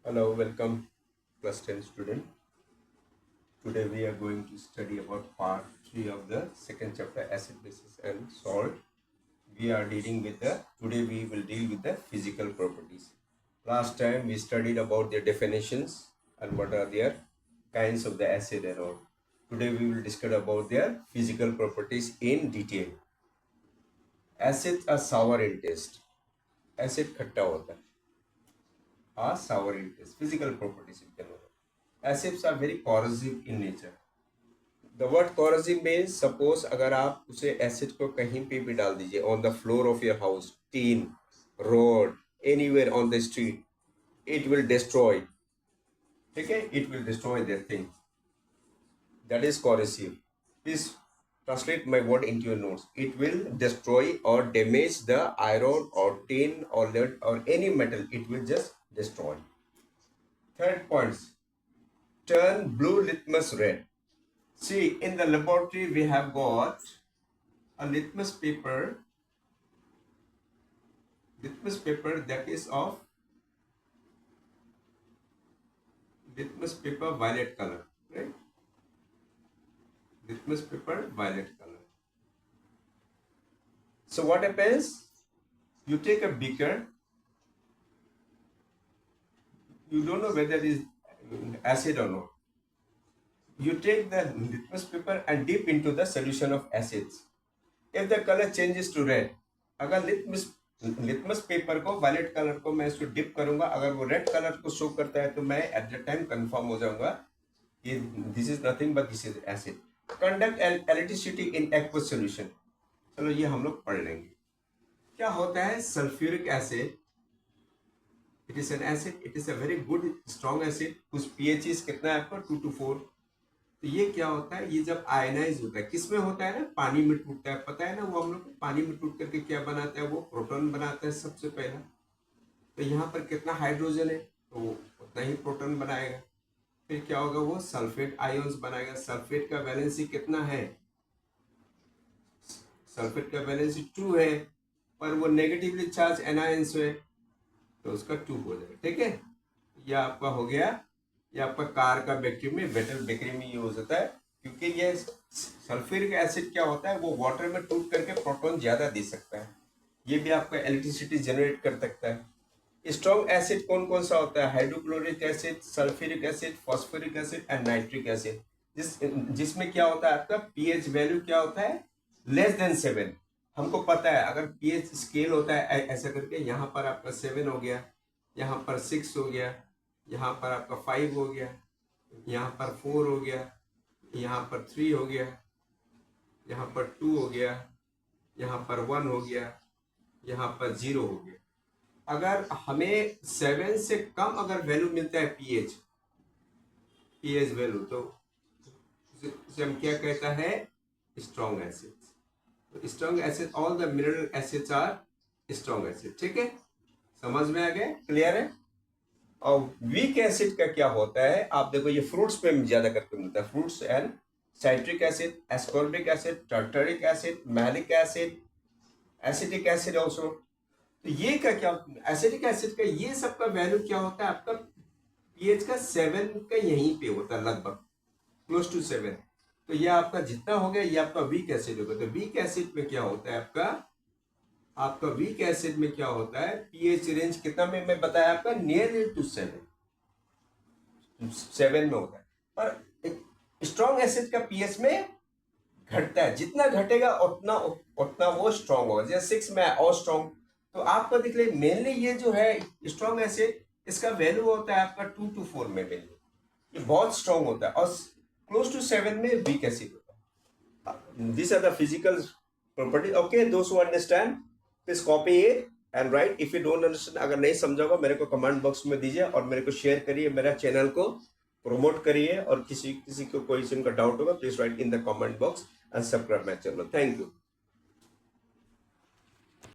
Hello, welcome class 10 student. Today we are going to study about part 3 of the second chapter acid, bases and salt. We are dealing with today we will deal with the physical properties. Last time we studied about their definitions and what are their kinds of the acid and all. Today we will discuss about their physical properties in detail. Acids are sour in taste. Acid खट्टा होता है. Are sour in taste. Physical properties you can know. Acids are very corrosive in nature. The word corrosive means suppose अगर आप उसे acid को कहीं पे भी डाल दीजिए on the floor of your house, tin, road, anywhere on the street, it will destroy. ठीक है, it will destroy that thing. That is corrosive. Please translate my word into your notes. It will destroy or damage the iron or tin or lead or any metal. It will just destroy. Third points. Turn blue litmus red. See, in the laboratory we have got a litmus paper that is of litmus paper violet color, right? Litmus paper violet color. So what happens? You take a beaker, you don't know whether it is acid or not. You take the litmus paper and dip into the solution of acids. If the color changes to red, अगर litmus paper को violet colour को मैं इसको dip करूंगा, अगर वो red colour को show करता है तो मैं एट द टाइम कंफर्म हो जाऊंगा कि this is nothing but this is acid. Conduct electricity in aqueous solution. चलो ये हम लोग पढ़ लेंगे. क्या होता है sulphuric acid? It is an acid, it is a very good strong acid. उस पीएच इज कितना है आपका 2 to 4. तो ये क्या होता है? ये जब आयनाइज होता है, किसमें होता है ना? पानी में टूटता है. पता है ना वो हम लोग पानी में टूट करके क्या बनाता है? वो प्रोटॉन बनाता है सबसे पहला. तो यहाँ पर कितना हाइड्रोजन है तो उतना ही प्रोटॉन बनाएगा. फिर क्या होगा? वो सल्फेट आयोन्स बनाएगा. सल्फेट का वैलेंसी कितना है? सल्फेट का वैलेंसी 2 है, पर वो नेगेटिवली चार्ज एनायंस है तो उसका 2 हो जाएगा. ठीक है, यह आपका हो गया. ये आपका कार का बैटरी में, बेटर बैटरी में यूज होता है, क्योंकि ये सल्फ्यूरिक एसिड क्या होता है? वो वाटर में टूट करके प्रोटॉन ज्यादा दे सकता है. ये भी आपका इलेक्ट्रिसिटी जनरेट कर सकता है. स्ट्रॉन्ग एसिड कौन कौन सा होता है? Hydrochloric acid, sulphuric acid, phosphoric acid and nitric acid. जिसमें क्या होता है? आपका पीएच वैल्यू क्या होता है? Less than 7. हमको पता है अगर पीएच स्केल होता है ऐसा करके, यहाँ पर आपका 7 हो गया, यहाँ पर 6 हो गया, यहाँ पर आपका 5 हो गया, यहाँ पर 4 हो गया, यहाँ पर 3 हो गया, यहाँ पर 2 हो गया, यहाँ पर 1 हो गया, यहाँ पर 0 हो गया. अगर हमें 7 से कम अगर वैल्यू मिलता है पीएच वैल्यू, तो उसे हम क्या कहता है? Strong acid. Strong acid, all the mineral acids are strong acid. ठीक है, समझ में आ गया? क्लियर है? और वीक एसिड का क्या होता है? आप देखो ये फ्रूट्स पे ज्यादा करके मिलता है. Fruits and citric acid, ascorbic acid, tartaric acid, malic acid, acetic acid also. तो ये का क्या? एसिटिक एसिड का ये सब का वैल्यू क्या होता है? आपका पीएच का 7 का यहीं पे होता है, लगभग क्लोज टू 7. तो ये आपका जितना हो गया ये आपका वीक एसिड होगा. तो वीक एसिड में क्या होता है? आपका वीक एसिड में क्या होता है? पीएच रेंज कितना में मैं बताया आपका? नियरली टू 7 में होता है. पर स्ट्रॉन्ग एसिड का पीएच में घटता है. जितना घटेगा उतना वो स्ट्रॉन्ग होगा. जैसे 6 में और स्ट्रॉन्ग. तो आपको देख ले, मेनली ये जो है स्ट्रॉन्ग एसिड, इसका वैल्यू होता है आपका 2 to 4 में वैल्यू. ये बहुत स्ट्रॉन्ग होता है. और क्लोज टू 7 में वीक एसिड होता है. This are the physical property. Okay, दोस्त who understand please copy it and write. If you don't understand, अगर नहीं समझा होगा मेरे को कमेंट बॉक्स में दीजिए और मेरे को शेयर करिए, मेरा चैनल को प्रमोट करिए. और किसी को कोई इनका डाउट होगा please right in the comment box and subscribe my channel. Thank you.